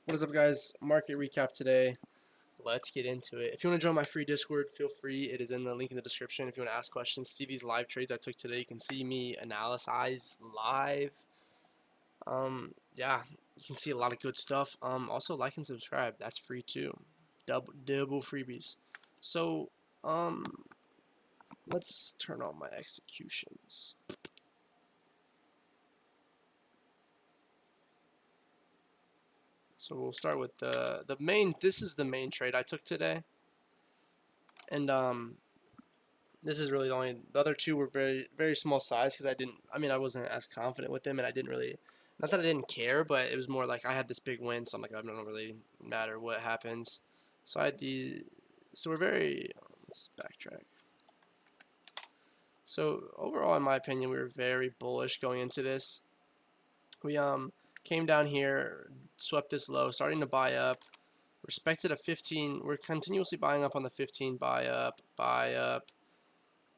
What is up, guys? Market recap today. Let's get into it. If you want to join my free Discord, feel free. It is in the link in the description. If you want to ask questions, see these live trades I took today. You can see me analyze live. Yeah, you can see a lot of good stuff. Also like and subscribe. That's free too. Double freebies. So, um, let's turn on my executions. So we'll start with the main. This is the main trade I took today, and this is really the other two were very small size because I wasn't as confident with them, and I didn't really, not that I didn't care, but it was more like I had this big win, so I'm like, I don't really matter what happens. So I had the so we're very let's backtrack. So overall, in my opinion, we were very bullish going into this. We came down here, swept this low, starting to buy up, respected a 15. We're continuously buying up on the 15, buy up, buy up.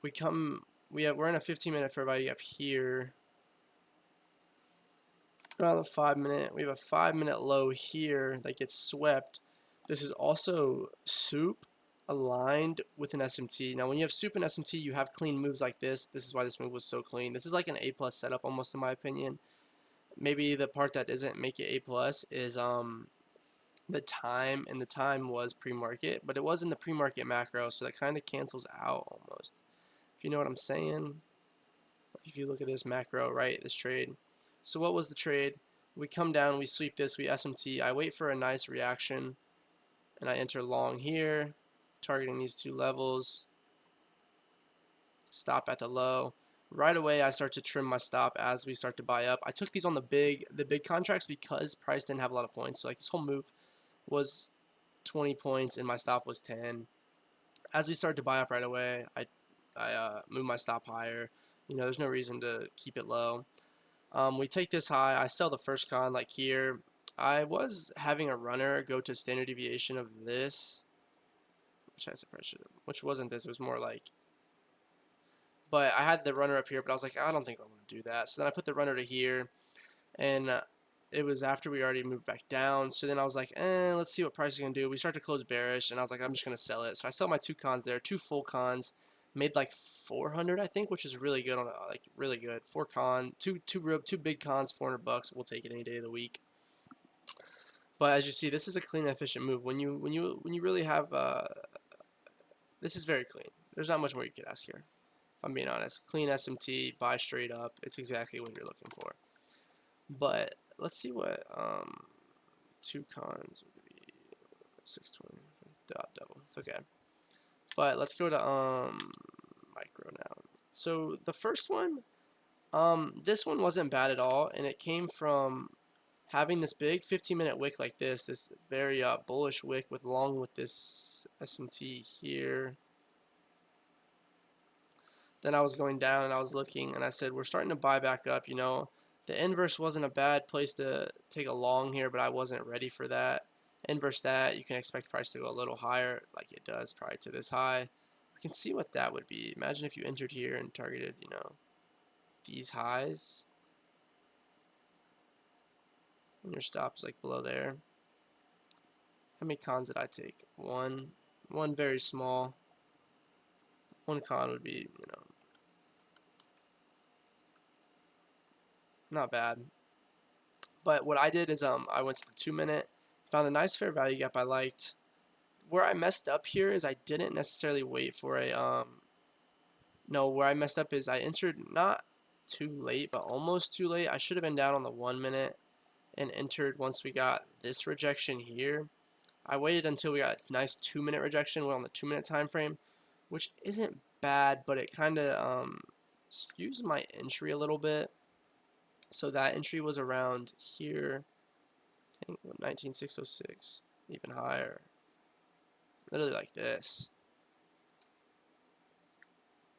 We're in a 15-minute fair value up here. Around the 5-minute, we have a 5-minute low here that gets swept. This is also soup aligned with an SMT. Now, when you have soup and SMT, you have clean moves like this. This is why this move was so clean. This is like an A plus setup almost, in my opinion. Maybe the part that doesn't make it A plus is the time, and the time was pre-market, but it was in the pre-market macro, so that kind of cancels out almost. If you know what I'm saying. If you look at this macro, right, this trade. So what was the trade? We come down, we sweep this, we SMT. I wait for a nice reaction, and I enter long here, targeting these two levels. Stop at the low. Right away, I start to trim my stop as we start to buy up. I took these on the big contracts because price didn't have a lot of points. So like this whole move was 20 points, and my stop was 10. As we started to buy up right away, I moved my stop higher. You know, there's no reason to keep it low. We take this high. I sell the first con like here. I was having a runner go to standard deviation of this, which wasn't this. It was more like, but I had the runner up here, but I was like, I don't think I want to do that. So then I put the runner to here, and it was after we already moved back down. So then I was like, let's see what price is gonna do. We start to close bearish, and I was like, I'm just gonna sell it. So I sell my two cons there, two full cons, made like 400, I think, which is really good on like really good. Two big cons, $400. We'll take it any day of the week. But as you see, this is a clean, efficient move. When you really have this is very clean. There's not much more you could ask here. If I'm being honest, clean SMT, buy straight up. It's exactly what you're looking for. But let's see what two cons would be 620 double. It's okay. But let's go to micro now. So the first one, this one wasn't bad at all, and it came from having this big 15-minute wick like this very bullish wick along with this SMT here. Then I was going down and I was looking, and I said, we're starting to buy back up, you know. The inverse wasn't a bad place to take a long here, but I wasn't ready for that. Inverse that, you can expect price to go a little higher, like it does probably to this high. We can see what that would be. Imagine if you entered here and targeted, you know, these highs, and your stop is like below there. How many cons did I take? One very small. One con would be, you know, not bad. But what I did is I went to the 2-minute, found a nice fair value gap I liked. Where I messed up here is I didn't necessarily wait for a no, where I messed up is I entered not too late, but almost too late. I should have been down on the 1-minute and entered once we got this rejection here. I waited until we got nice 2-minute rejection, went on the 2-minute time frame, which isn't bad, but it kind of skews my entry a little bit. So that entry was around here, I think 19606, even higher, literally like this.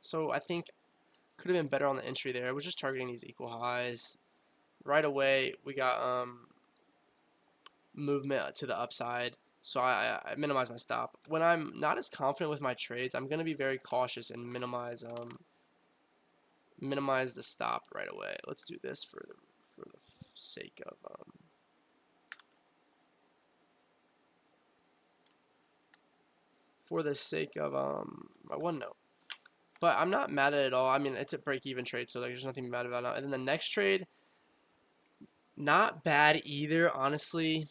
So I think could have been better on the entry there. I was just targeting these equal highs. Right away, we got movement to the upside, so I minimize my stop. When I'm not as confident with my trades, I'm gonna be very cautious and minimize the stop right away. Let's do this for the sake of for the sake of my OneNote. But I'm not mad at it at all. I mean, it's a break-even trade, so like, there's nothing bad about it. And then the next trade, not bad either, honestly.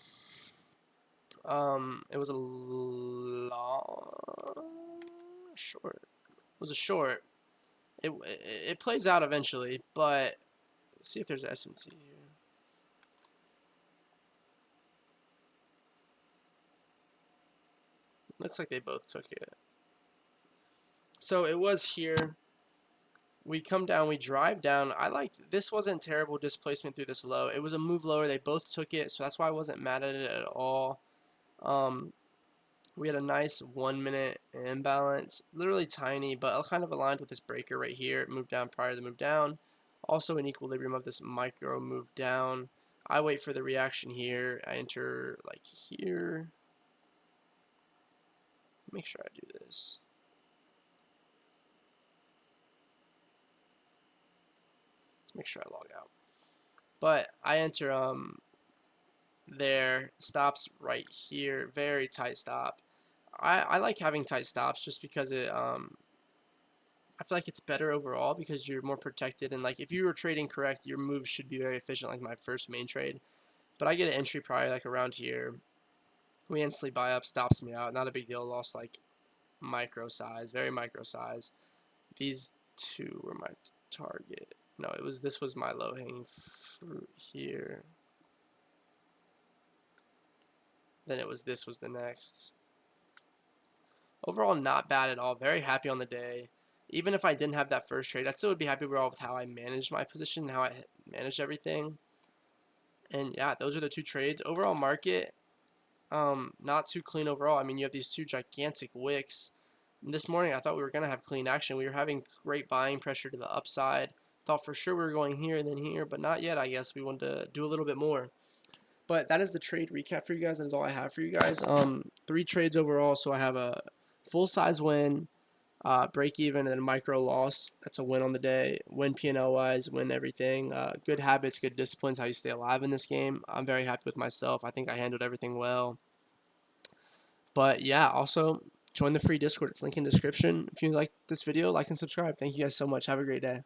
It was a long, short. It was a short. It plays out eventually, but let's see if there's SMT here. Looks like they both took it. So it was here. We come down, we drive down. This wasn't terrible displacement through this low. It was a move lower. They both took it, so that's why I wasn't mad at it at all. We had a nice 1 minute imbalance, literally tiny, but kind of aligned with this breaker right here. It moved down prior to the move down. Also in equilibrium of this micro move down. I wait for the reaction here. I enter like here. Make sure I do this. Let's make sure I log out. But I enter there, stops right here, very tight stop. I like having tight stops just because it I feel like it's better overall because you're more protected, and like if you were trading correct, your moves should be very efficient, like my first main trade. But I get an entry probably like around here. We instantly buy up, stops me out. Not a big deal. Lost like micro size, very micro size. These two were my target. No, this was my low hanging fruit here. Then this was the next. Overall, not bad at all. Very happy on the day. Even if I didn't have that first trade, I still would be happy overall with how I managed my position, how I managed everything. And yeah, those are the two trades. Overall market, not too clean overall. I mean, you have these two gigantic wicks. And this morning, I thought we were going to have clean action. We were having great buying pressure to the upside. Thought for sure we were going here and then here, but not yet, I guess. We wanted to do a little bit more. But that is the trade recap for you guys. That is all I have for you guys. 3 trades overall. So I have a full size win, break even, and then micro loss. That's a win on the day. Win P&L wise, win everything. Good habits, good disciplines, how you stay alive in this game. I'm very happy with myself. I think I handled everything well. But yeah, also join the free Discord. It's linked in the description. If you like this video, like and subscribe. Thank you guys so much. Have a great day.